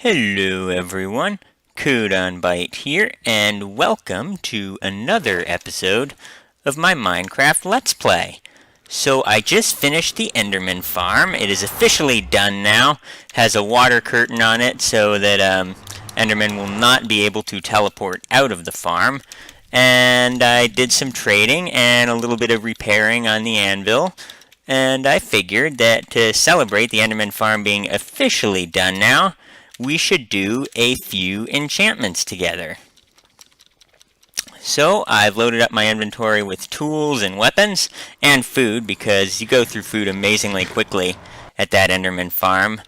Hello everyone, Code Bite here, and welcome to another episode of my Minecraft Let's Play. So I just finished the Enderman farm. It is officially done now. Has a water curtain on it so that Enderman will not be able to teleport out of the farm. And I did some trading and a little bit of repairing on the anvil. And I figured that to celebrate the Enderman farm being officially done now, we should do a few enchantments together. So I've loaded up my inventory with tools and weapons and food, because you go through food amazingly quickly at that Enderman farm.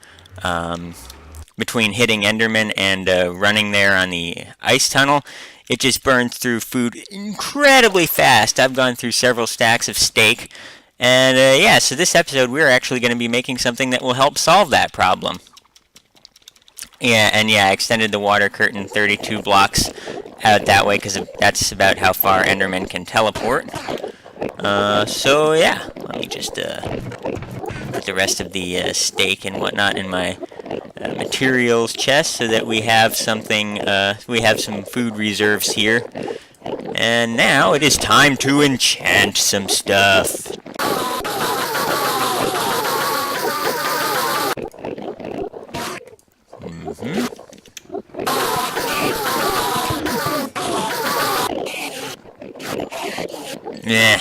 Between hitting Enderman and running there on the ice tunnel, it just burns through food incredibly fast. I've gone through several stacks of steak. And yeah, so this episode we're actually going to be making something that will help solve that problem. I extended the water curtain 32 blocks out that way because that's about how far Enderman can teleport. So yeah, let me just put the rest of the steak and whatnot in my materials chest so that we have something. We have some food reserves here. And now it is time to enchant some stuff. Yeah.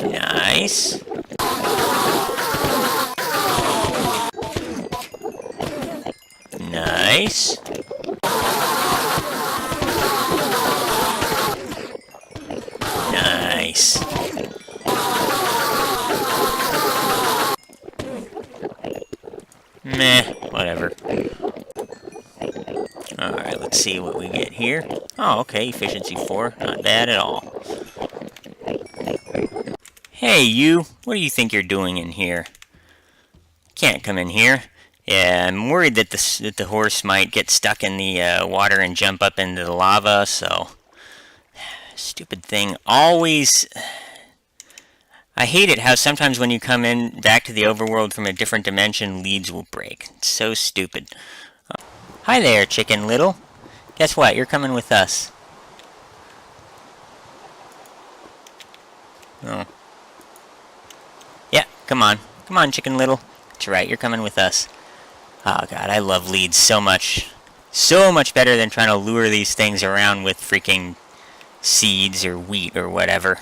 Nice. Nice. Nice. Meh, whatever. Alright, let's see what we get here. Oh, okay, efficiency 4. Not bad at all. Hey, you. What do you think you're doing in here? Can't come in here. Yeah, I'm worried that the horse might get stuck in the water and jump up into the lava, so... Stupid thing. Always... I hate it how sometimes when you come in back to the overworld from a different dimension, leads will break. It's so stupid. Hi there, Chicken Little. Guess what? You're coming with us. Oh. Yeah, come on. Come on, Chicken Little. That's right, you're coming with us. Oh god, I love leads so much. So much better than trying to lure these things around with freaking seeds or wheat or whatever.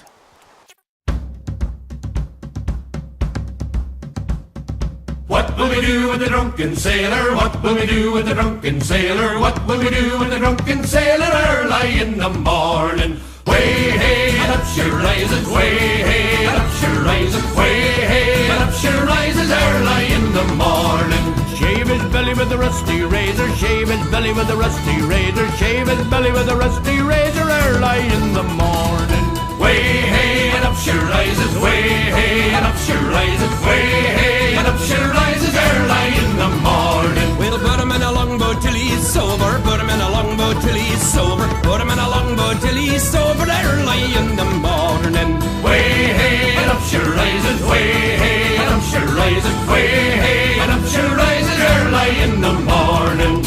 What will we do with the drunken sailor? What will we do with the drunken sailor? What will we do with the drunken sailor early in the morning? Way hey and up she rises, way hey and up she rises, way hey and up she rises early in the morning. Shave his belly with a rusty razor, shave his belly with a rusty razor, shave his belly with a rusty razor early in the morning. Way hey and up she rises, way hey and up she rises, way hey and up she rises early in the morning. We'll put him in a longboat till he's sober, put him in a longboat till he's sober, put him in a longboat till he's sober early in the morning. Way hey and up she rises, way hey and up she rises, way hey and up she rises early in the morning.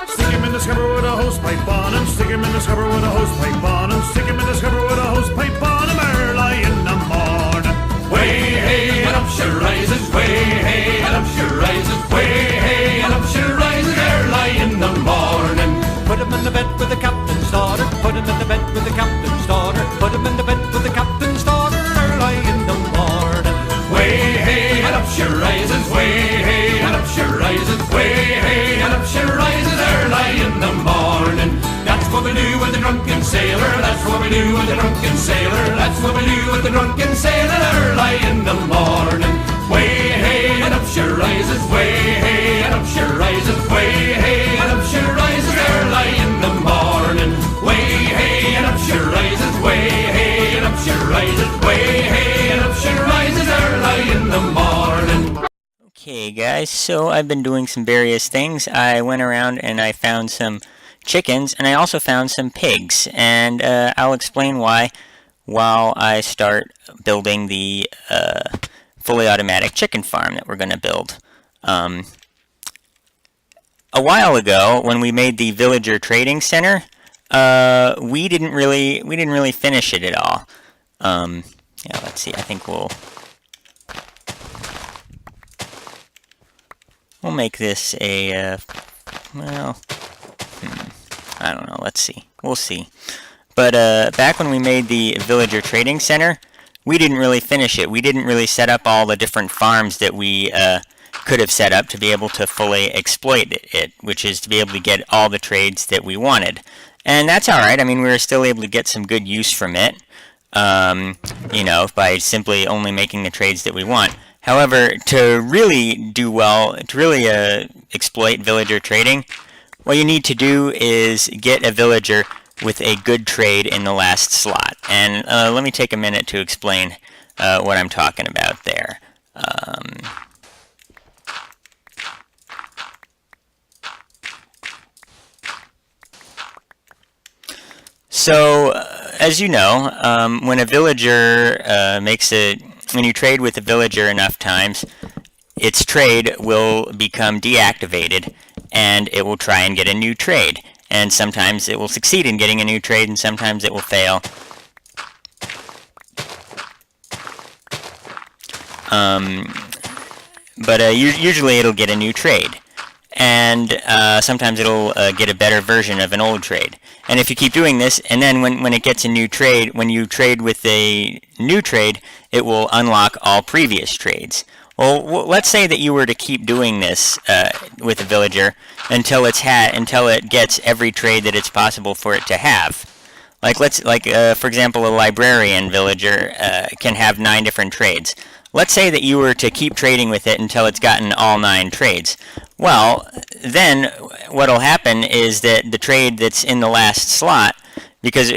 Stick him in the scupper with a hosepipe on him. Stick him in the scupper with a hosepipe on him. Stick him in the scupper with a hosepipe on him early in the morning. Way hey and up she rises, way hey and up she rises, way hey and up she rises early in the morning. Put him in the bed with the captain's daughter, put him in the bed with the captain's daughter, put him in the bed with the captain's daughter early in the morning. Way hey and up she rises, way hey and up she rises, way hey and up she rises early in the morning. That's what we do with the drunken sailor, that's what we do with the drunken sailor. That's what we do with the drunken sailor early in the morning. Way hey and up she rises, way hey and up she rises, way hey and up she rises early in the morning. Way hey and up she rises, way hey and up she rises, way hey and up she rises early in the morning. Okay guys, so I've been doing some various things. I went around and I found some chickens, and I also found some pigs, and I'll explain why while I start building the fully automatic chicken farm that we're going to build. A while ago, when we made the villager trading center, we didn't really finish it at all. Yeah, let's see. I think we'll make this a well. I don't know. Let's see. We'll see. But back when we made the villager trading center, we didn't really finish it. We didn't really set up all the different farms that we could have set up to be able to fully exploit it, which is to be able to get all the trades that we wanted. And that's alright. I mean, we were still able to get some good use from it, you know, by simply only making the trades that we want. However, to really do well, to really exploit villager trading, what you need to do is get a villager with a good trade in the last slot. And let me take a minute to explain what I'm talking about there. So, as you know, when a villager when you trade with a villager enough times, its trade will become deactivated, and it will try and get a new trade. And sometimes it will succeed in getting a new trade, and sometimes it will fail. But usually it'll get a new trade. And sometimes it'll get a better version of an old trade. And if you keep doing this, and then when it gets a new trade, when you trade with a new trade, it will unlock all previous trades. Well, let's say that you were to keep doing this with a villager until it gets every trade that it's possible for it to have. For example, a librarian villager can have 9 different trades. Let's say that you were to keep trading with it until it's gotten all 9 trades. Well, then what'll happen is that the trade that's in the last slot, because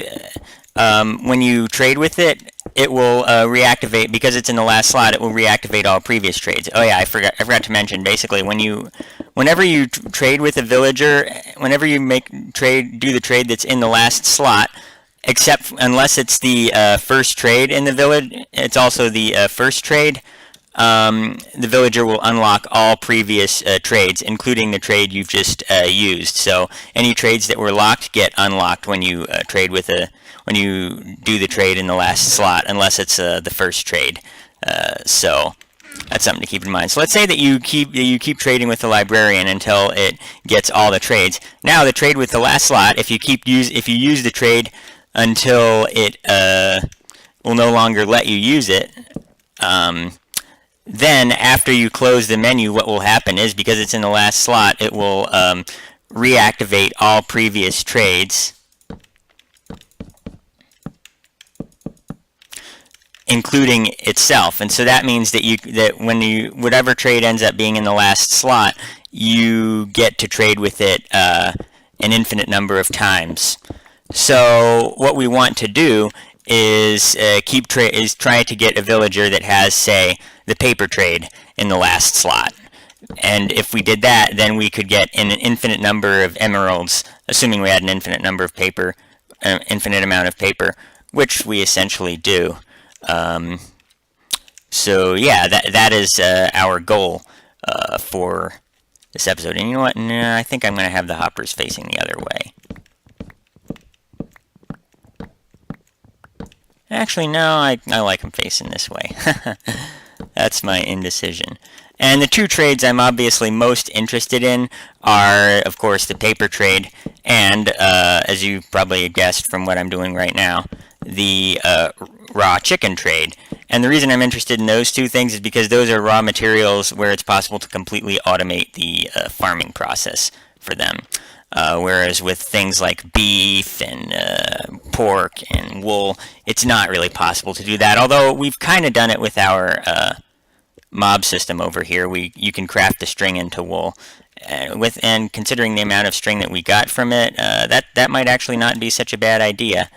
when you trade with it, it will reactivate, because it's in the last slot, it will reactivate all previous trades. Oh yeah, I forgot to mention, basically, whenever you trade with a villager, whenever you do the trade that's in the last slot, unless it's the first trade in the village, it's also the first trade, the villager will unlock all previous trades, including the trade you've just used. So any trades that were locked get unlocked when you when you do the trade in the last slot, unless it's the first trade. So that's something to keep in mind. So let's say that you keep trading with the librarian until it gets all the trades. Now the trade with the last slot, if you use the trade until it will no longer let you use it, then after you close the menu, what will happen is, because it's in the last slot, it will reactivate all previous trades, including itself. And so that means that whatever trade ends up being in the last slot, you get to trade with it an infinite number of times. So what we want to do is try to get a villager that has, say, the paper trade in the last slot. And if we did that, then we could get an infinite number of emeralds, assuming we had an infinite number of paper, infinite amount of paper, which we essentially do. So yeah, that is our goal for this episode. And you know what? No, I think I'm going to have the hoppers facing the other way. Actually, no, I like them facing this way. That's my indecision. And the 2 trades I'm obviously most interested in are, of course, the paper trade and, as you probably guessed from what I'm doing right now, the raw chicken trade. And the reason I'm interested in those 2 things is because those are raw materials where it's possible to completely automate the farming process for them. Whereas with things like beef and pork and wool, it's not really possible to do that. Although we've kind of done it with our mob system over here. You can craft the string into wool. And considering the amount of string that we got from it, that might actually not be such a bad idea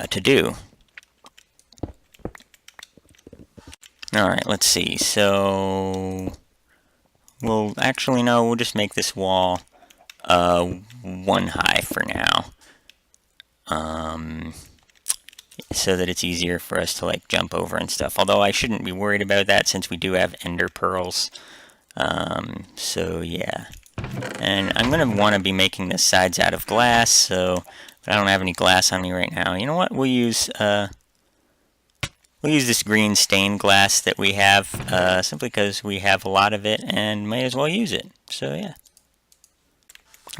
to do. Alright, let's see. So we'll actually no, we'll just make this wall 1 high for now. So that it's easier for us to like jump over and stuff. Although I shouldn't be worried about that since we do have ender pearls. So yeah. And I'm going to want to be making the sides out of glass, so but I don't have any glass on me right now. You know what? We'll use this green stained glass that we have, simply because we have a lot of it and might as well use it. So yeah.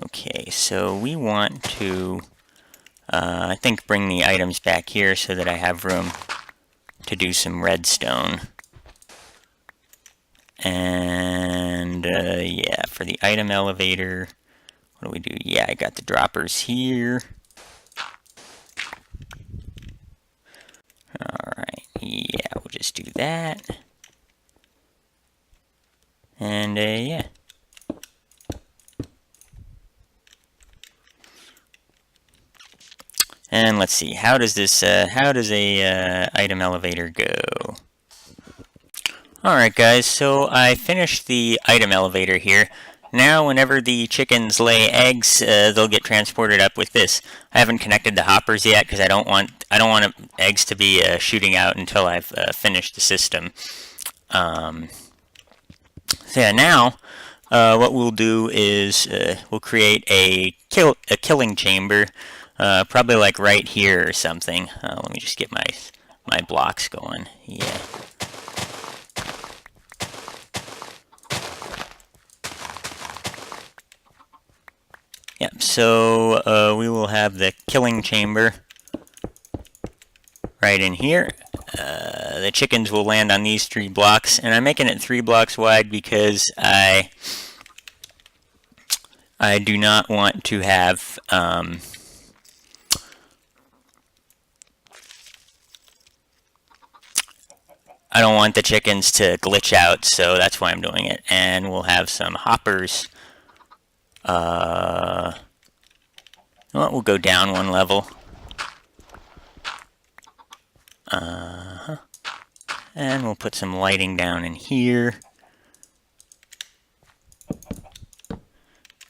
Okay, so we want to, I think, bring the items back here so that I have room to do some redstone. And yeah, for the item elevator, what do we do? Yeah, I got the droppers here. Alright, yeah, we'll just do that. And yeah. And let's see, how does this, how does a item elevator go? Alright guys, so I finished the item elevator here. Now whenever the chickens lay eggs, they'll get transported up with this. I haven't connected the hoppers yet because I don't want eggs to be shooting out until I've finished the system. So yeah, now what we'll do is we'll create a killing chamber, probably like right here or something. Let me just get my blocks going. Yeah. Yep, so we will have the killing chamber right in here. The chickens will land on these 3 blocks, and I'm making it 3 blocks wide because I do not want to have I don't want the chickens to glitch out, so that's why I'm doing it. And we'll have some hoppers. Well, we'll go down 1 level. And we'll put some lighting down in here.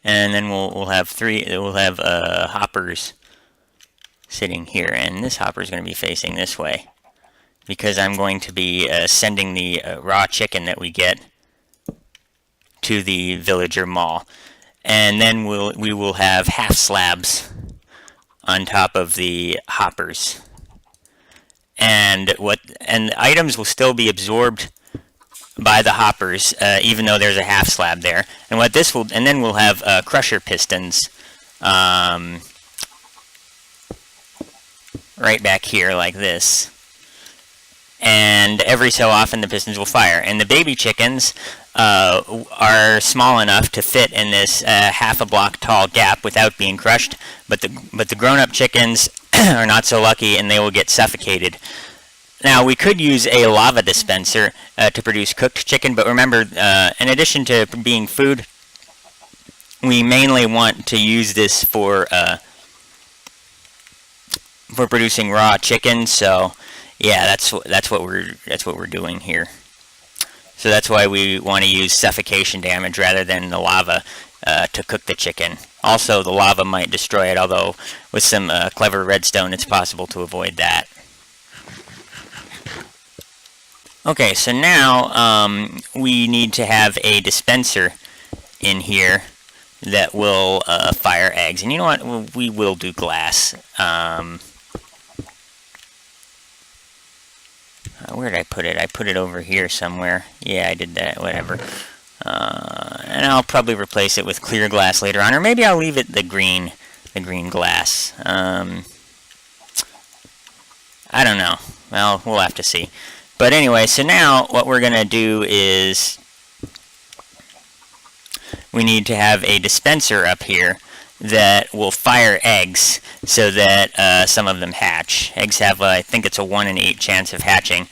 And then we'll have hoppers sitting here, and this hopper is going to be facing this way because I'm going to be sending the raw chicken that we get to the villager mall. And then we will have half slabs on top of the hoppers, and the items will still be absorbed by the hoppers, even though there's a half slab there. And then we'll have crusher pistons right back here like this. And every so often the pistons will fire. And the baby chickens are small enough to fit in this half a block tall gap without being crushed. But the grown-up chickens are not so lucky, and they will get suffocated. Now, we could use a lava dispenser to produce cooked chicken, but remember, in addition to being food, we mainly want to use this for producing raw chicken. So, yeah, that's what we're doing here. So that's why we want to use suffocation damage rather than the lava to cook the chicken. Also, the lava might destroy it, although with some clever redstone, it's possible to avoid that. Okay, so now we need to have a dispenser in here that will fire eggs. And you know what? We will do glass. Where did I put it? I put it over here somewhere. Yeah, I did that. Whatever. And I'll probably replace it with clear glass later on, or maybe I'll leave it the green glass. I don't know. Well, we'll have to see. But anyway, so now what we're going to do is we need to have a dispenser up here that will fire eggs so that some of them hatch. Eggs have, I think it's a 1 in 8 chance of hatching,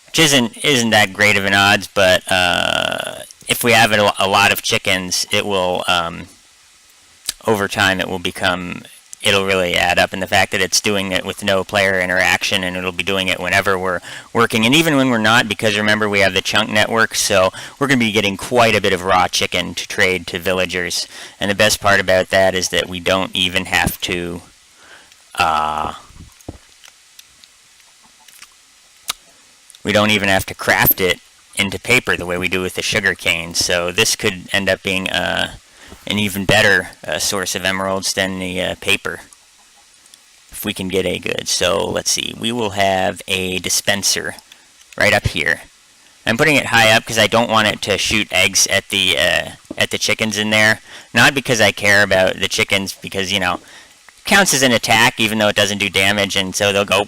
which isn't that great of an odds, but if we have a lot of chickens, it will, over time, it'll really add up. And the fact that it's doing it with no player interaction, and it'll be doing it whenever we're working, and even when we're not, because remember we have the chunk network, so we're going to be getting quite a bit of raw chicken to trade to villagers. And the best part about that is that we don't even have to craft it into paper the way we do with the sugar cane. So this could end up being an even better source of emeralds than the paper, if we can get a good. So let's see, we will have a dispenser right up here. I'm putting it high up because I don't want it to shoot eggs at the chickens in there. Not because I care about the chickens, because it counts as an attack even though it doesn't do damage, and so they'll go.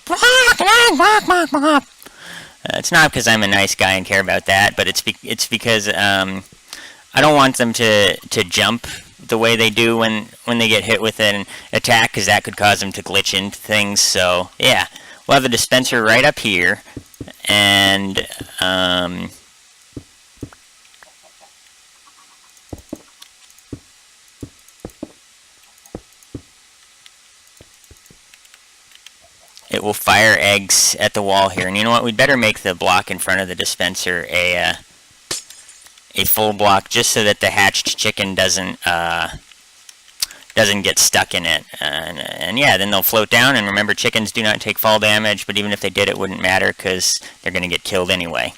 It's not because I'm a nice guy and care about that, but it's because I don't want them to jump the way they do when they get hit with an attack, because that could cause them to glitch into things. So yeah, we'll have a dispenser right up here, and it will fire eggs at the wall here. And you know what? We'd better make the block in front of the dispenser a full block, just so that the hatched chicken doesn't get stuck in it. And yeah, then they'll float down. And remember, chickens do not take fall damage, but even if they did, it wouldn't matter because they're going to get killed anyway.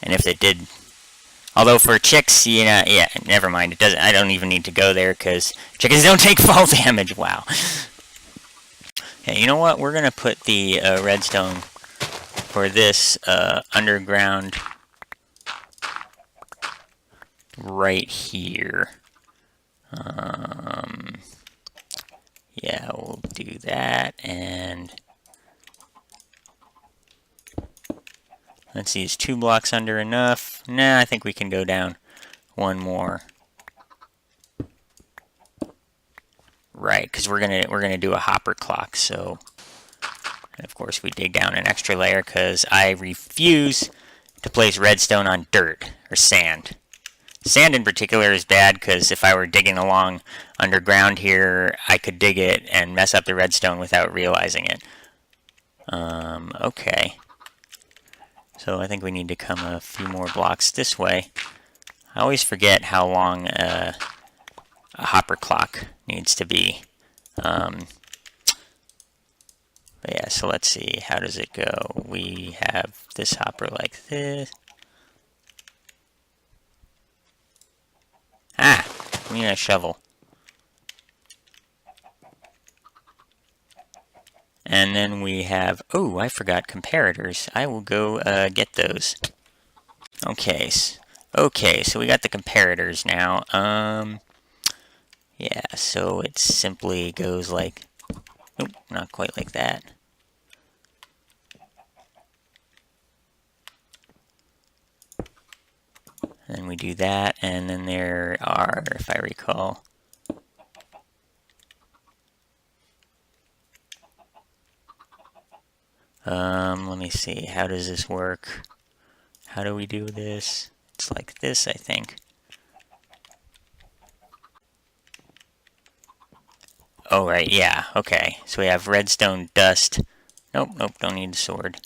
And if they did, although for chicks, yeah, never mind. It doesn't. I don't even need to go there because chickens don't take fall damage. Wow. Okay, you know what? We're going to put the redstone for this underground right here. Yeah, we'll do that, and let's see, is 2 blocks under enough? Nah, I think we can go down one more. Right, because we're gonna do a hopper clock. So, and of course, we dig down an extra layer because I refuse to place redstone on dirt or sand. Sand in particular is bad because if I were digging along underground here, I could dig it and mess up the redstone without realizing it. Okay. So I think we need to come a few more blocks this way. I always forget how long a hopper clock needs to be. But yeah, so let's see. How does it go? We have this hopper like this. Ah, we need a shovel. And then we have, oh, I forgot comparators. I will go get those. Okay, so we got the comparators now. Yeah, so it simply goes like, nope, not quite like that. And then we do that, and then there are, if I recall, let me see, how does this work? How do we do this? It's like this, I think. Oh, right, yeah, okay. So we have redstone dust. Nope, don't need the sword.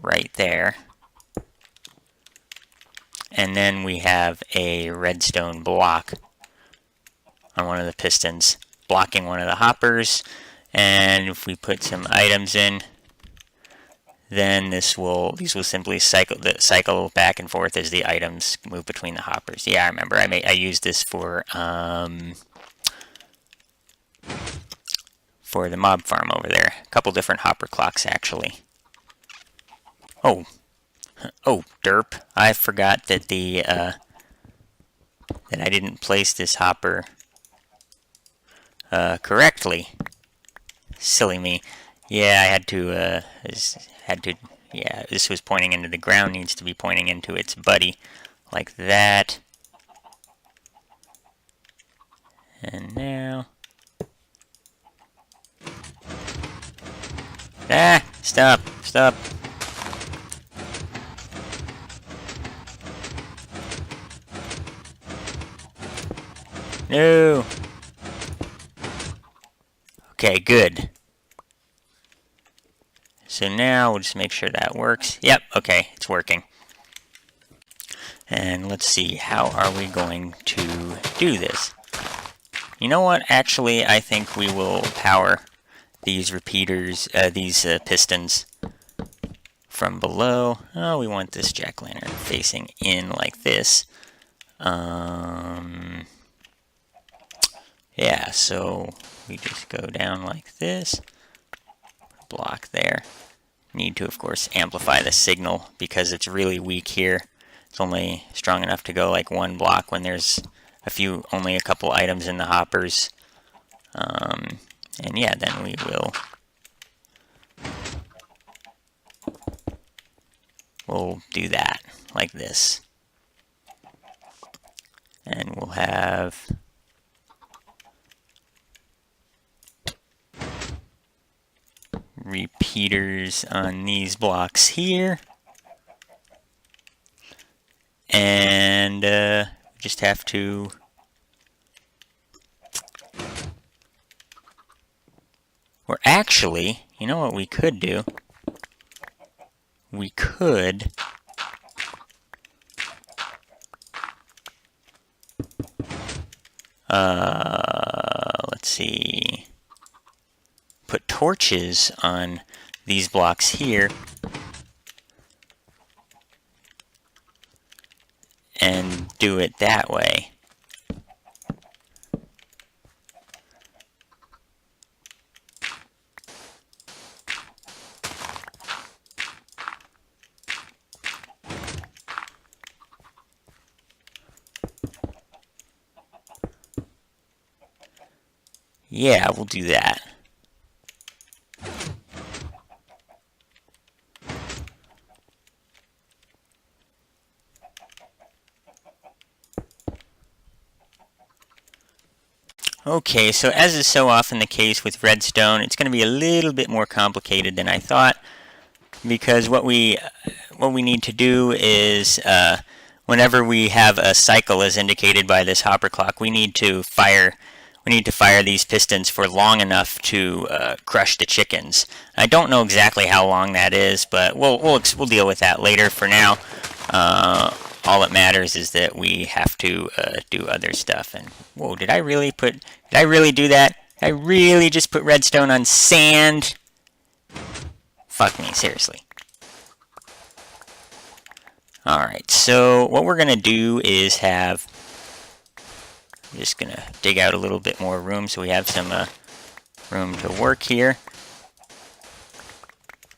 Right there. And then we have a redstone block on one of the pistons, blocking one of the hoppers. And if we put some items in, then these will simply cycle back and forth as the items move between the hoppers. Yeah, I remember. I used this for the mob farm over there. A couple different hopper clocks, actually. Oh, derp. I forgot that that I didn't place this hopper correctly. Silly me. Yeah, I had to, yeah, this was pointing into the ground, needs to be pointing into its buddy, like that. And now... Ah! Stop! Stop! No! Okay, good. So now we'll just make sure that works. Yep, okay, it's working. And let's see, how are we going to do this? You know what? Actually, I think we will power these repeaters, these pistons from below. Oh, we want this jack-o'-lantern facing in like this. Yeah, so we just go down like this. Block there. Need to, of course, amplify the signal because it's really weak here. It's only strong enough to go like one block when there's only a couple items in the hoppers. And yeah, then we'll do that like this. And we'll have repeaters on these blocks here. And just have to or actually, you know what we could do? We could let's see, put torches on these blocks here and do it that way. Yeah, we'll do that. Okay, so as is so often the case with redstone, it's going to be a little bit more complicated than I thought, because what we need to do is whenever we have a cycle as indicated by this hopper clock, we need to fire these pistons for long enough to crush the chickens. I don't know exactly how long that is, but we'll deal with that later. For now, all that matters is that we have to do other stuff. And whoa, did I really do that? Did I really just put redstone on sand? Fuck me, seriously. Alright, so what we're gonna do is have... I'm just gonna dig out a little bit more room so we have some room to work here.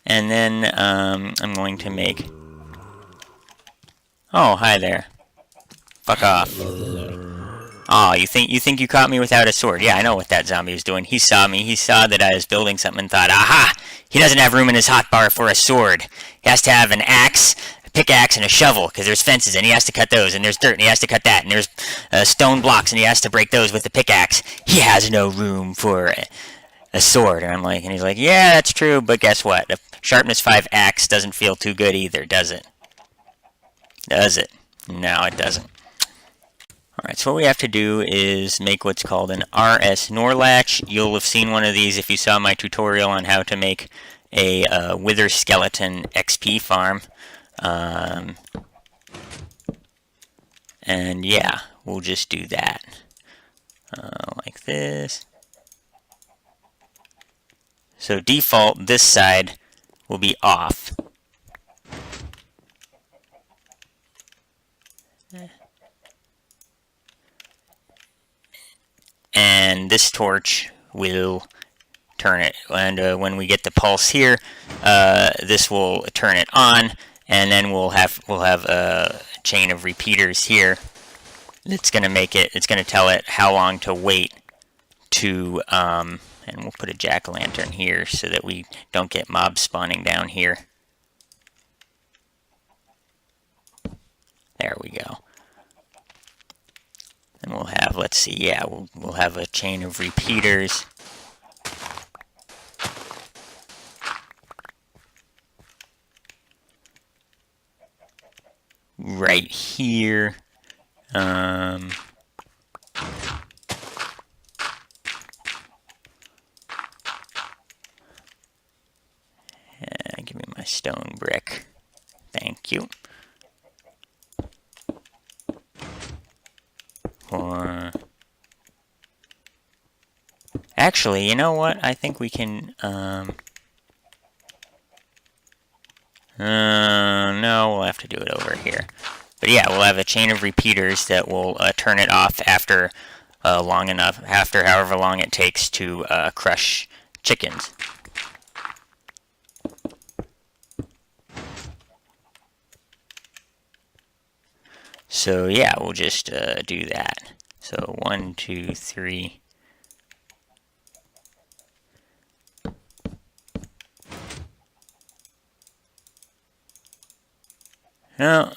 And then I'm going to make... Oh, hi there. Fuck off. Oh, you think you caught me without a sword? Yeah, I know what that zombie was doing. He saw me. He saw that I was building something and thought, aha! He doesn't have room in his hotbar for a sword. He has to have an axe, a pickaxe, and a shovel, because there's fences, and he has to cut those, and there's dirt, and he has to cut that, and there's stone blocks, and he has to break those with the pickaxe. He has no room for a sword. And he's like, yeah, that's true, but guess what? A sharpness 5 axe doesn't feel too good either, does it? Does it? No, it doesn't. Alright, so what we have to do is make what's called an RS NOR latch. You'll have seen one of these if you saw my tutorial on how to make a wither skeleton XP farm. And yeah, we'll just do that. Like this. So default, this side will be off. And this torch will turn it. And when we get the pulse here, this will turn it on, and then we'll have a chain of repeaters here. It's going to make it. It's going to tell it how long to wait to. And we'll put a jack-o'-lantern here so that we don't get mobs spawning down here. There we go. And we'll have, let's see. Yeah, we'll have a chain of repeaters. Right here. Give me my stone brick. Thank you. Actually, you know what? I think we can, no, we'll have to do it over here. But yeah, we'll have a chain of repeaters that will turn it off after after however long it takes to crush chickens. So yeah, we'll just do that. So 1, 2, 3. No.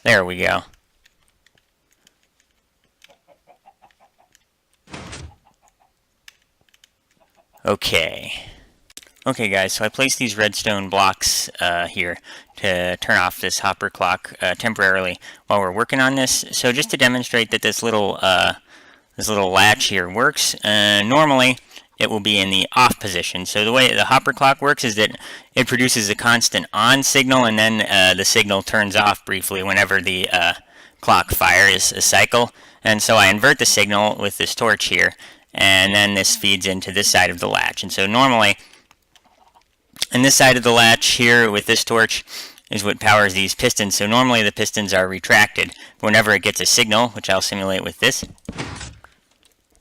There we go. Okay. Okay guys, so I placed these redstone blocks here to turn off this hopper clock temporarily while we're working on this. So just to demonstrate that this little latch here works, normally it will be in the off position. So the way the hopper clock works is that it produces a constant on signal, and then the signal turns off briefly whenever the clock fires a cycle. And so I invert the signal with this torch here, and then this feeds into this side of the latch. And so normally, and this side of the latch here with this torch is what powers these pistons. So normally the pistons are retracted. Whenever it gets a signal, which I'll simulate with this,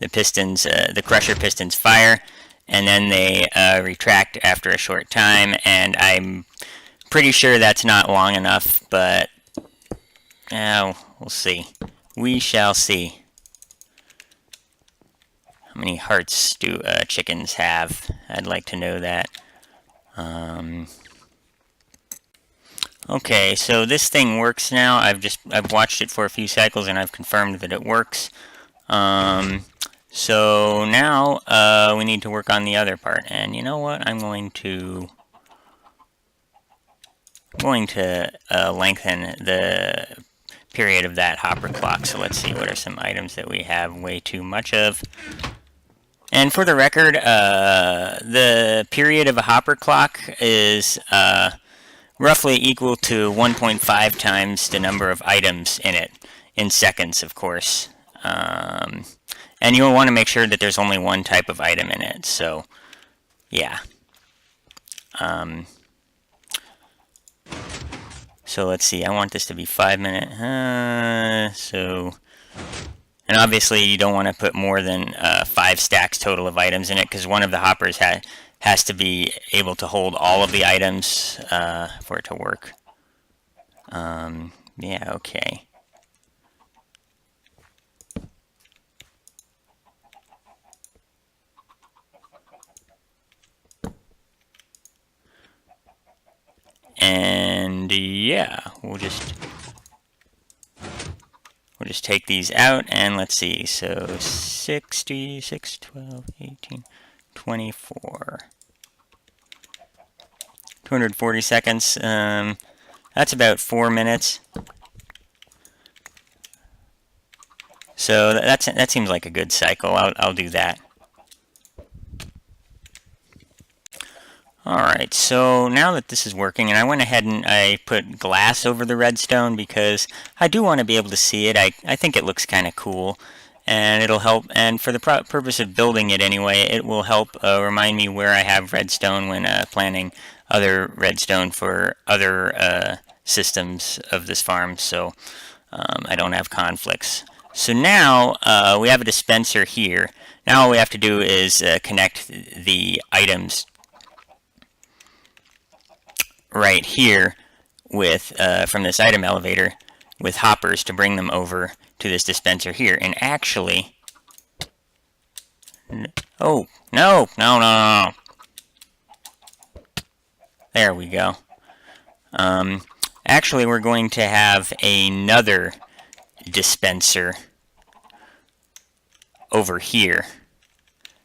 the pistons, the crusher pistons fire, and then they retract after a short time. And I'm pretty sure that's not long enough, but we'll see. We shall see. How many hearts do chickens have? I'd like to know that. Okay, so this thing works now. I've watched it for a few cycles and I've confirmed that it works. So now we need to work on the other part. And you know what? I'm going to lengthen the period of that hopper clock. So let's see, what are some items that we have way too much of. And for the record, the period of a hopper clock is roughly equal to 1.5 times the number of items in it, in seconds, of course. And you'll want to make sure that there's only one type of item in it, so yeah. So let's see, I want this to be 5 minutes, and obviously you don't want to put more than 5 stacks total of items in it, because one of the hoppers has to be able to hold all of the items for it to work. Yeah, okay. And yeah, we'll just take these out, and let's see, so 60, 6, 12, 18, 24. 240 seconds, that's about 4 minutes. So that seems like a good cycle. I'll do that. Alright, so now that this is working, and I went ahead and I put glass over the redstone because I do want to be able to see it. I think it looks kind of cool, and it'll help, and for the purpose of building it anyway, it will help remind me where I have redstone when planning other redstone for other systems of this farm, so I don't have conflicts. So now we have a dispenser here. Now all we have to do is connect the items right here with from this item elevator with hoppers to bring them over to this dispenser here. And actually, oh no, there we go. Actually, we're going to have another dispenser over here.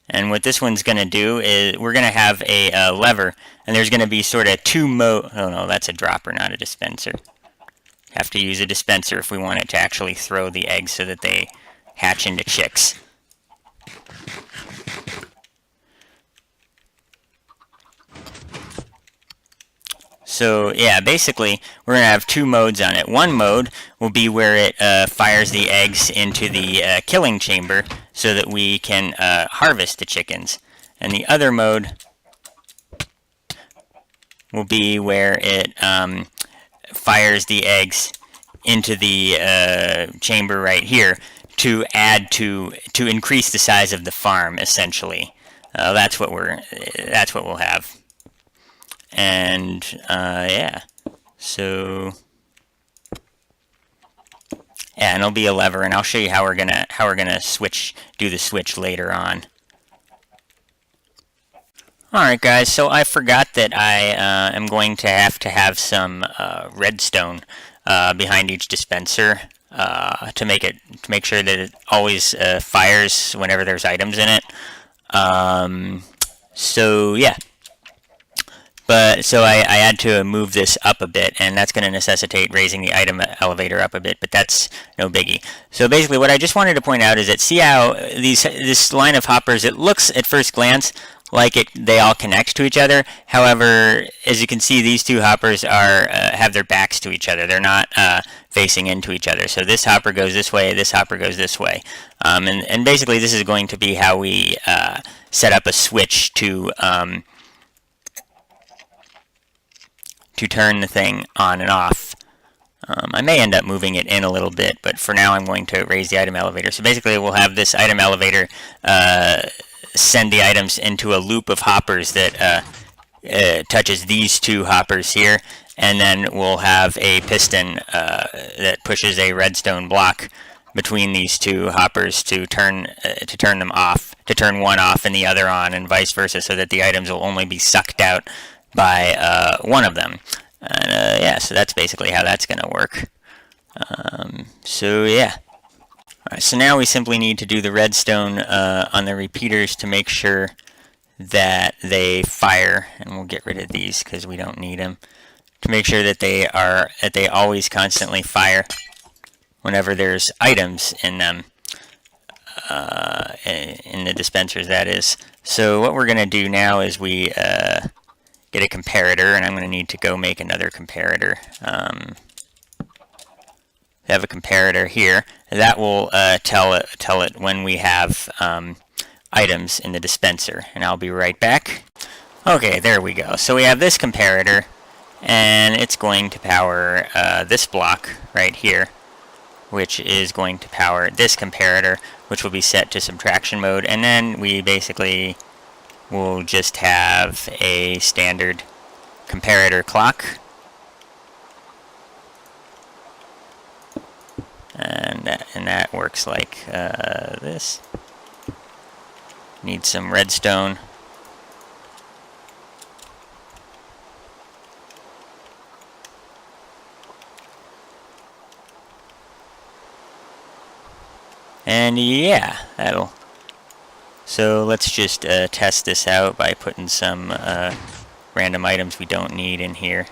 And what this one's going to do is we're going to have a lever, and there's going to be sort of two oh no, that's a dropper, not a dispenser. Have to use a dispenser if we want it to actually throw the eggs so that they hatch into chicks. So yeah, basically we're going to have two modes on it. One mode will be where it fires the eggs into the killing chamber so that we can harvest the chickens. And the other mode will be where it fires the eggs into the chamber right here to increase the size of the farm, essentially. That's what we'll have. And yeah, so yeah, and it'll be a lever, and I'll show you how we're gonna do the switch later on. Alright guys, so I forgot that I am going to have some redstone behind each dispenser to make sure that it always fires whenever there's items in it. So yeah. So I had to move this up a bit, and that's going to necessitate raising the item elevator up a bit, but that's no biggie. So basically what I just wanted to point out is that see how this line of hoppers, it looks at first glance like they all connect to each other. However, as you can see, these two hoppers have their backs to each other. They're not facing into each other. So this hopper goes this way, this hopper goes this way. And basically this is going to be how we set up a switch to turn the thing on and off. I may end up moving it in a little bit, but for now I'm going to raise the item elevator. So basically we'll have this item elevator send the items into a loop of hoppers that touches these two hoppers here, and then we'll have a piston that pushes a redstone block between these two hoppers to turn them off, to turn one off and the other on, and vice versa, so that the items will only be sucked out by one of them. And yeah, so that's basically how that's going to work. So yeah. Alright, so now we simply need to do the redstone on the repeaters to make sure that they fire, and we'll get rid of these because we don't need them. To make sure that they always constantly fire whenever there's items in them, in the dispensers, that is. So what we're going to do now is we get a comparator, and I'm going to need to go make another comparator. Have a comparator here that will tell it when we have items in the dispenser, and I'll be right back. Okay, there we go. So we have this comparator, and it's going to power this block right here, which is going to power this comparator, which will be set to subtraction mode, and then we basically will just have a standard comparator clock. And that works like this. Need some redstone. And yeah, that'll. So let's just test this out by putting some random items we don't need in here.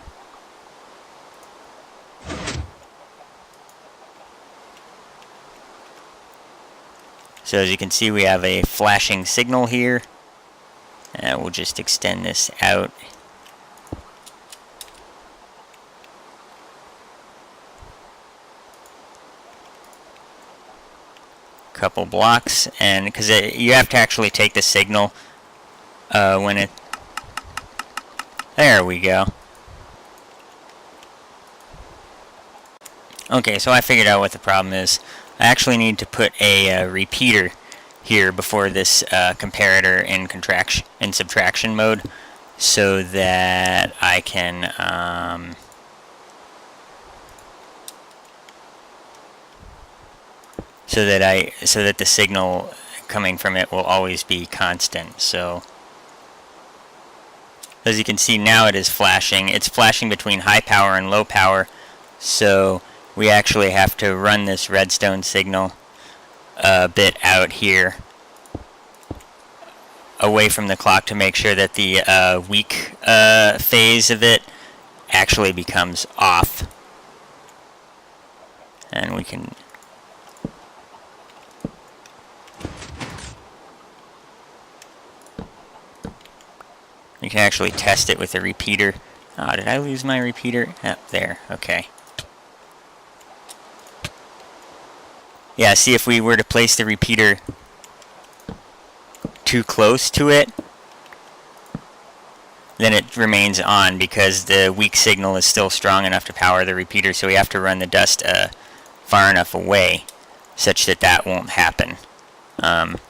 So as you can see, we have a flashing signal here, and we'll just extend this out. Couple blocks, and because you have to actually take the signal when it. There we go. Okay, so I figured out what the problem is. I actually need to put a repeater here before this comparator in subtraction mode, so that I can so that the signal coming from it will always be constant. So as you can see now, it is flashing. It's flashing between high power and low power. So we actually have to run this redstone signal a bit out here away from the clock to make sure that the weak phase of it actually becomes off. And we can actually test it with a repeater. Oh, did I lose my repeater? Oh, there, okay. Yeah, see, if we were to place the repeater too close to it, then it remains on because the weak signal is still strong enough to power the repeater, so we have to run the dust far enough away such that that won't happen. Let's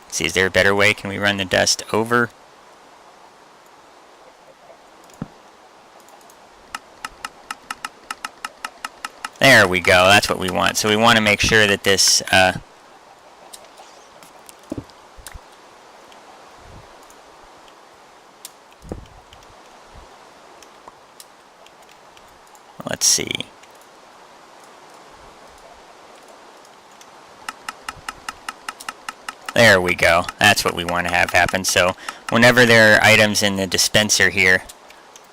see, is there a better way? Can we run the dust over? There we go, that's what we want. So we want to make sure that this let's see. There we go. That's what we want to have happen. So whenever there are items in the dispenser here,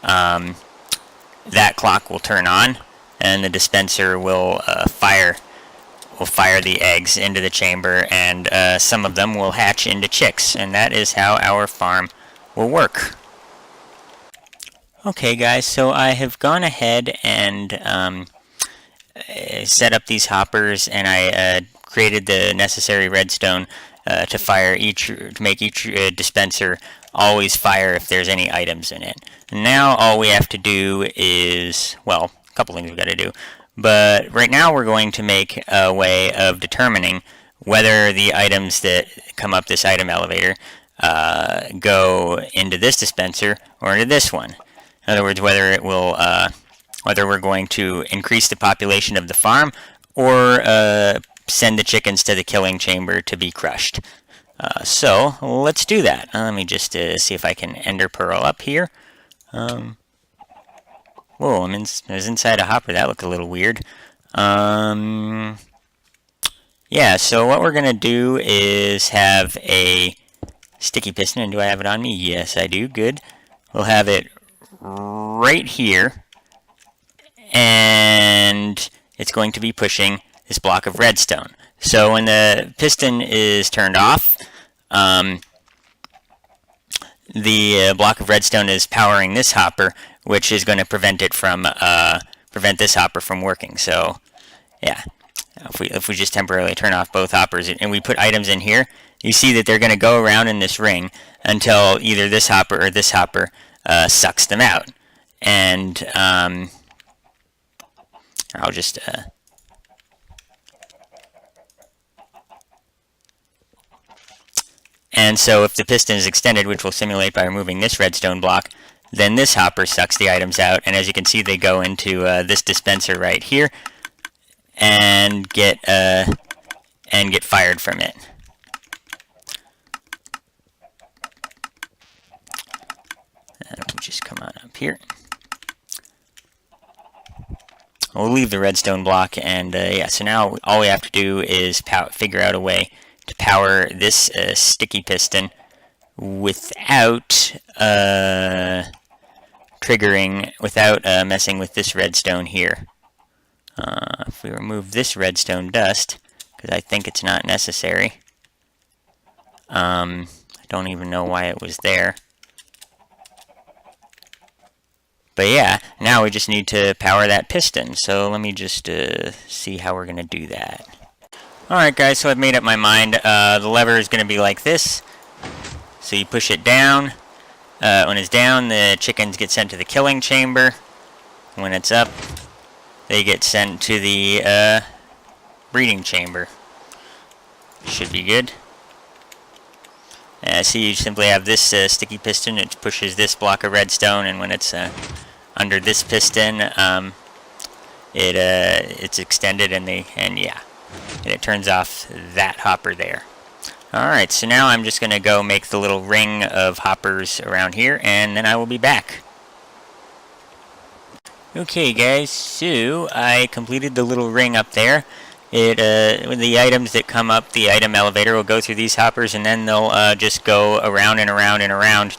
that clock will turn on, and the dispenser will fire the eggs into the chamber, and some of them will hatch into chicks, and that is how our farm will work. Okay guys, so I have gone ahead and set up these hoppers, and I created the necessary redstone to make each dispenser always fire if there's any items in it. Now all we have to do is, well, a couple things we've got to do, but right now we're going to make a way of determining whether the items that come up this item elevator go into this dispenser or into this one. In other words, whether it will, whether we're going to increase the population of the farm or send the chickens to the killing chamber to be crushed. So let's do that. Let me just see if I can ender pearl up here. Whoa, I was inside a hopper. That looked a little weird. Yeah, so what we're gonna do is have a sticky piston. And do I have it on me? Yes, I do. Good. We'll have it right here, and it's going to be pushing this block of redstone. So when the piston is turned off, the block of redstone is powering this hopper, which is going to prevent it from prevent this hopper from working. So yeah, if we just temporarily turn off both hoppers and we put items in here, you see that they're going to go around in this ring until either this hopper or this hopper sucks them out. And I'll just and so if the piston is extended, which we'll simulate by removing this redstone block, then this hopper sucks the items out, and as you can see, they go into this dispenser right here and get fired from it. And we'll just come on up here. We'll leave the redstone block, and yeah, so now all we have to do is figure out a way to power this sticky piston without without messing with this redstone here. If we remove this redstone dust, because I think it's not necessary. I don't even know why it was there. But yeah, now we just need to power that piston. So let me just see how we're going to do that. Alright guys, so I've made up my mind. The lever is going to be like this. So you push it down. When it's down, the chickens get sent to the killing chamber. When it's up, they get sent to the breeding chamber. Should be good. See, you simply have this sticky piston. It pushes this block of redstone, and when it's under this piston, it's extended, and yeah, and it turns off that hopper there. Alright, so now I'm just going to go make the little ring of hoppers around here, and then I will be back. Okay guys, so I completed the little ring up there. The items that come up the item elevator will go through these hoppers, and then they'll just go around and around and around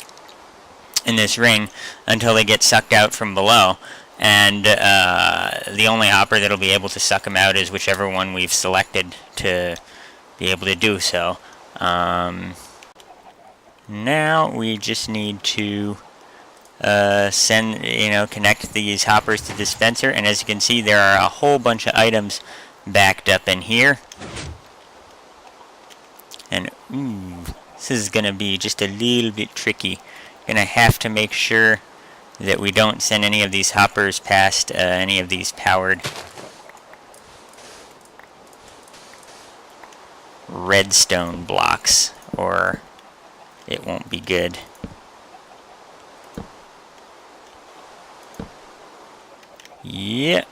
in this ring until they get sucked out from below. And the only hopper that'll be able to suck them out is whichever one we've selected to be able to do so. Now we just need to connect these hoppers to the dispenser, and as you can see, there are a whole bunch of items backed up in here. And this is gonna be just a little bit tricky. Gonna have to make sure that we don't send any of these hoppers past any of these powered redstone blocks, or it won't be good. Yep,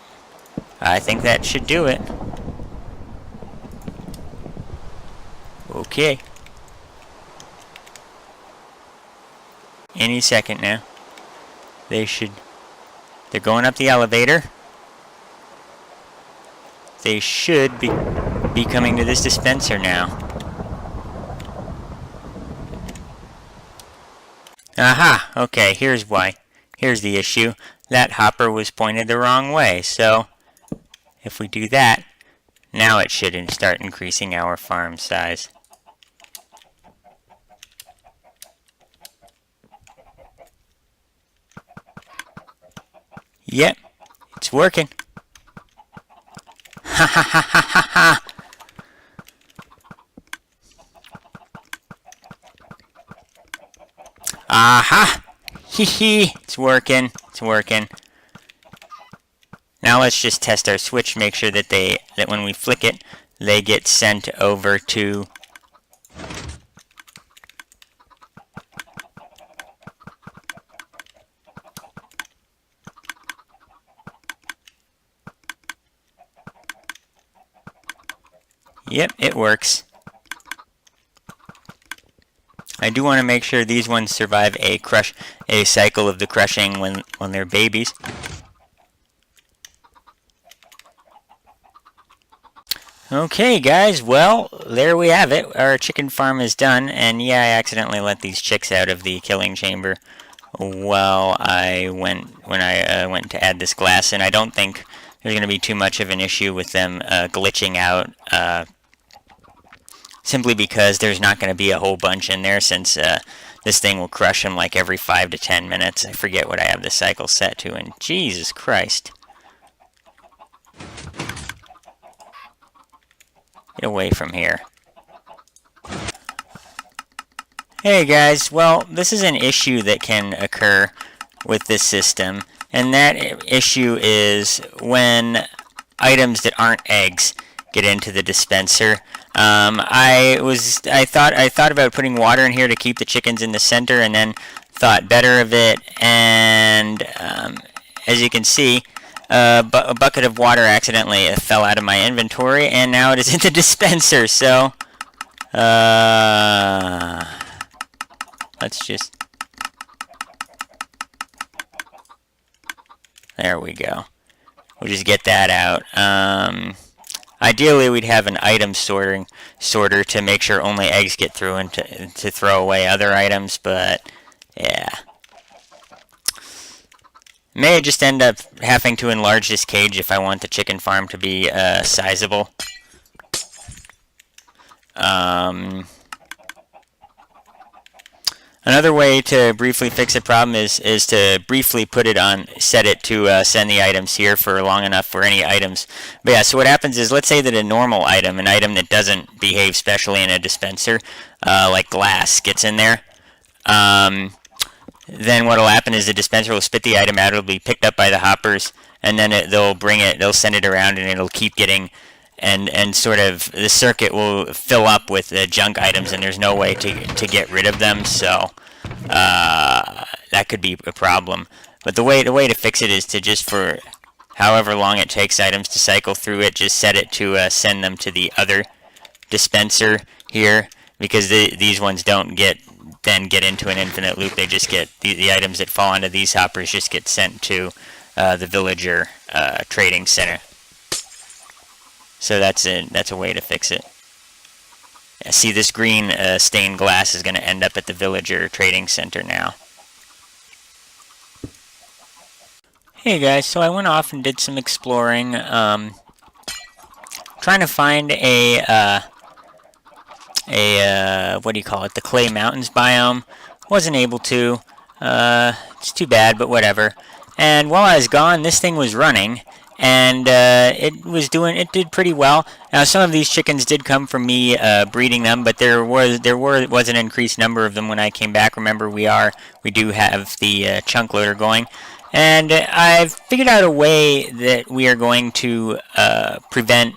I think that should do it. Okay. Any second now. They're going up the elevator. They should be coming to this dispenser now. Aha! Okay, here's why. Here's the issue. That hopper was pointed the wrong way, so if we do that, now it should start increasing our farm size. Yep, it's working. Ha ha ha ha ha ha! Aha! Hee hee! It's working. It's working. Now let's just test our switch, make sure that when we flick it, they get sent over to Yep, it works. I do want to make sure these ones survive a cycle of the crushing when they're babies. Okay guys, well, there we have it. Our chicken farm is done, and yeah, I accidentally let these chicks out of the killing chamber while I went to add this glass, and I don't think there's going to be too much of an issue with them glitching out, simply because there's not going to be a whole bunch in there, since this thing will crush them like every 5 to 10 minutes. I forget what I have the cycle set to, and Jesus Christ. Get away from here. Hey guys, well, this is an issue that can occur with this system, and that issue is when items that aren't eggs get into the dispenser. I thought about putting water in here to keep the chickens in the center, and then thought better of it, and as you can see, a bucket of water accidentally fell out of my inventory, and now it is in the dispenser. So let's just, there we go. We'll just get that out. Ideally, we'd have an item sorter to make sure only eggs get through, and to throw away other items, but yeah. May just end up having to enlarge this cage if I want the chicken farm to be sizable. Another way to briefly fix a problem is to briefly set it to send the items here for long enough for any items. But yeah, so what happens is, let's say that a normal item, an item that doesn't behave specially in a dispenser, like glass, gets in there. Then what will happen is the dispenser will spit the item out, it'll be picked up by the hoppers, and then they'll send it around, and it'll keep getting, and sort of the circuit will fill up with the junk items, and there's no way to get rid of them, so that could be a problem. But the way to fix it is to just, for however long it takes items to cycle through it, just set it to send them to the other dispenser here, because these ones don't get into an infinite loop. They just get the items that fall onto these hoppers just get sent to the villager trading center. So that's a way to fix it. Yeah, see, this green stained glass is going to end up at the villager trading center now. Hey guys, so I went off and did some exploring, trying to find a what do you call it, the Clay Mountains biome. Wasn't able to. It's too bad, but whatever. And while I was gone, this thing was running, and it did pretty well. Now, some of these chickens did come from me breeding them, but there was an increased number of them when I came back. Remember, we do have the chunk loader going, and I've figured out a way that we are going to prevent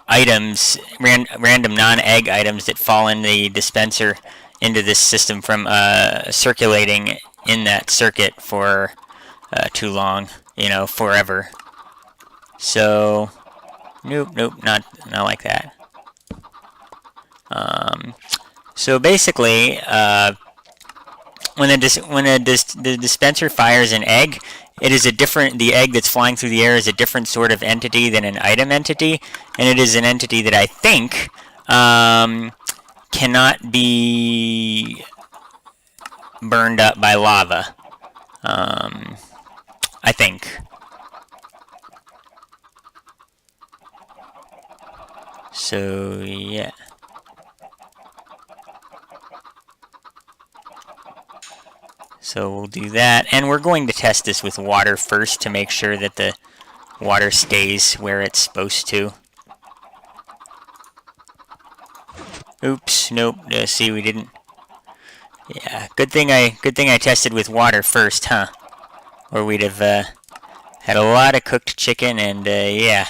items, random non-egg items that fall in the dispenser into this system from circulating in that circuit for too long, forever. So, nope, not like that. So basically, when the dispenser fires an egg, the egg that's flying through the air is a different sort of entity than an item entity, and it is an entity that I think cannot be burned up by lava. I think. So, yeah. So we'll do that, and we're going to test this with water first to make sure that the water stays where it's supposed to. Oops, nope. See, we didn't. Yeah, good thing I tested with water first, huh? Or we'd have had a lot of cooked chicken, and yeah.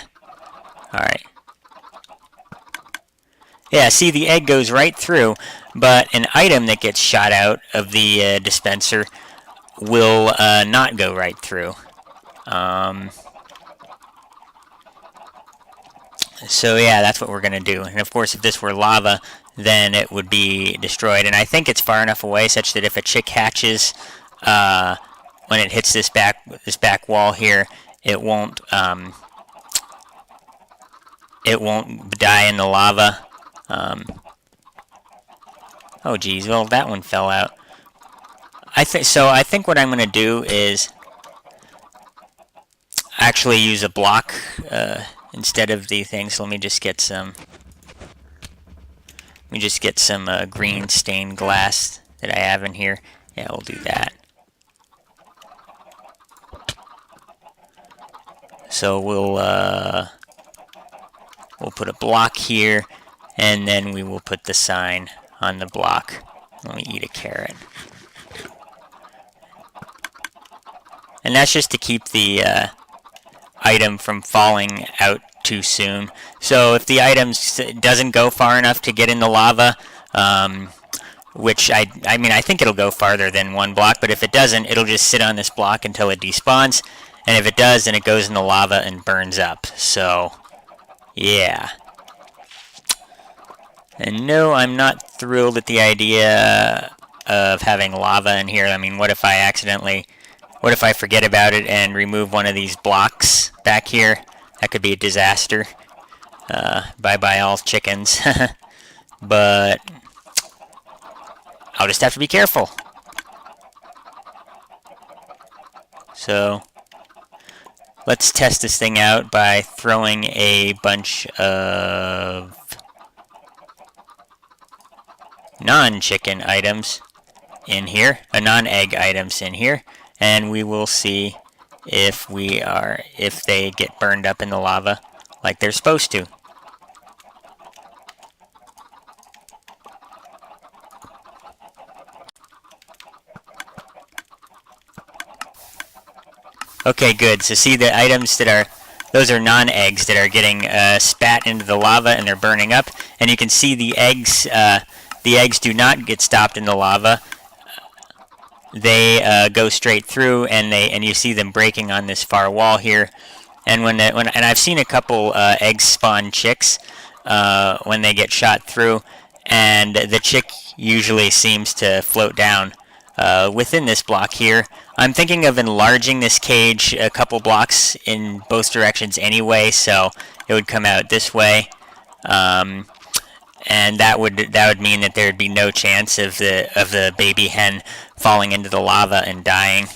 All right. Yeah, see, the egg goes right through, but an item that gets shot out of the dispenser will not go right through. So yeah, that's what we're going to do. And of course, if this were lava, then it would be destroyed. And I think it's far enough away such that if a chick hatches when it hits this back wall here, it won't die in the lava. Oh geez, well that one fell out. I think what I'm going to do is actually use a block instead of the thing. So let me just get some green stained glass that I have in here. Yeah, we'll do that. So we'll put a block here, and then we will put the sign on the block. Let me eat a carrot. And that's just to keep the item from falling out too soon. So if the item doesn't go far enough to get in the lava, which I mean I think it'll go farther than one block, but if it doesn't, it'll just sit on this block until it despawns. And if it does, then it goes in the lava and burns up. So, yeah. And no, I'm not thrilled at the idea of having lava in here. I mean, what if I forget about it and remove one of these blocks back here? That could be a disaster. Bye-bye all chickens. But I'll just have to be careful. So let's test this thing out by throwing a bunch of non-chicken items in here, non-egg items in here, and we will see if they get burned up in the lava like they're supposed to. Okay, good. So see the items those are non-eggs that are getting spat into the lava and they're burning up, and you can see the eggs. The eggs do not get stopped in the lava. They go straight through, and you see them breaking on this far wall here. And and I've seen a couple eggs spawn chicks when they get shot through, and the chick usually seems to float down within this block here. I'm thinking of enlarging this cage a couple blocks in both directions anyway, so it would come out this way. And that would mean that there would be no chance of the baby hen falling into the lava and dying.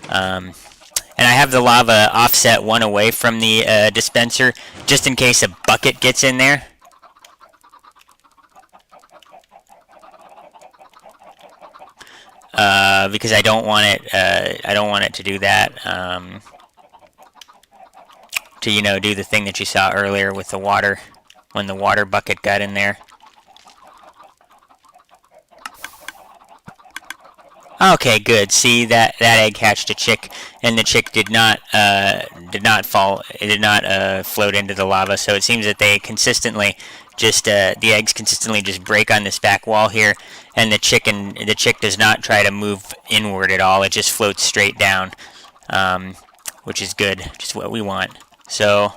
And I have the lava offset one away from the dispenser, just in case a bucket gets in there. Because I don't want it to do that. To do the thing that you saw earlier with the water, when the water bucket got in there. Okay, good. See, that egg hatched a chick, and the chick did not fall. It did not float into the lava. So it seems that they consistently the eggs consistently just break on this back wall here, and the chick does not try to move inward at all. It just floats straight down, which is good, just what we want. So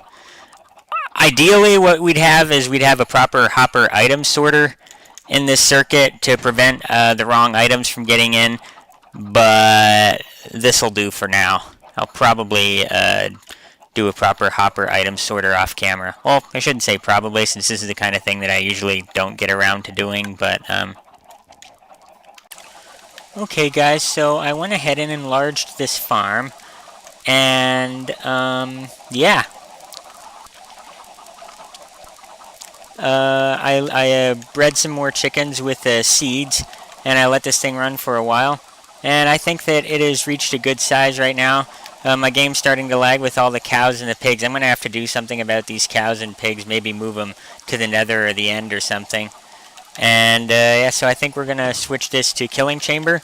ideally, what we'd have is a proper hopper item sorter in this circuit to prevent the wrong items from getting in, but this will do for now. I'll probably do a proper hopper item sorter off camera. Well, I shouldn't say probably, since this is the kind of thing that I usually don't get around to doing, but okay guys, so I went ahead and enlarged this farm, and yeah. I bred some more chickens with seeds, and I let this thing run for a while, and I think that it has reached a good size right now. My game's starting to lag with all the cows and the pigs. I'm going to have to do something about these cows and pigs, maybe move them to the nether or the end or something. And yeah, so I think we're going to switch this to killing chamber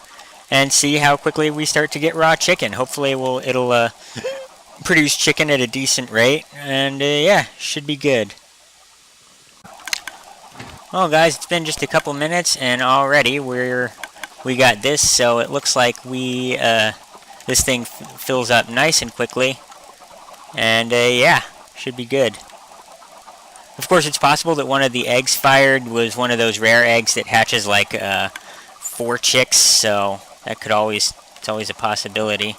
and see how quickly we start to get raw chicken. Hopefully it'll produce chicken at a decent rate, and yeah, should be good. Well guys, it's been just a couple minutes, and already we got this, so it looks like this thing fills up nice and quickly, and yeah, should be good. Of course, it's possible that one of the eggs fired was one of those rare eggs that hatches like 4 chicks, so that it's always a possibility.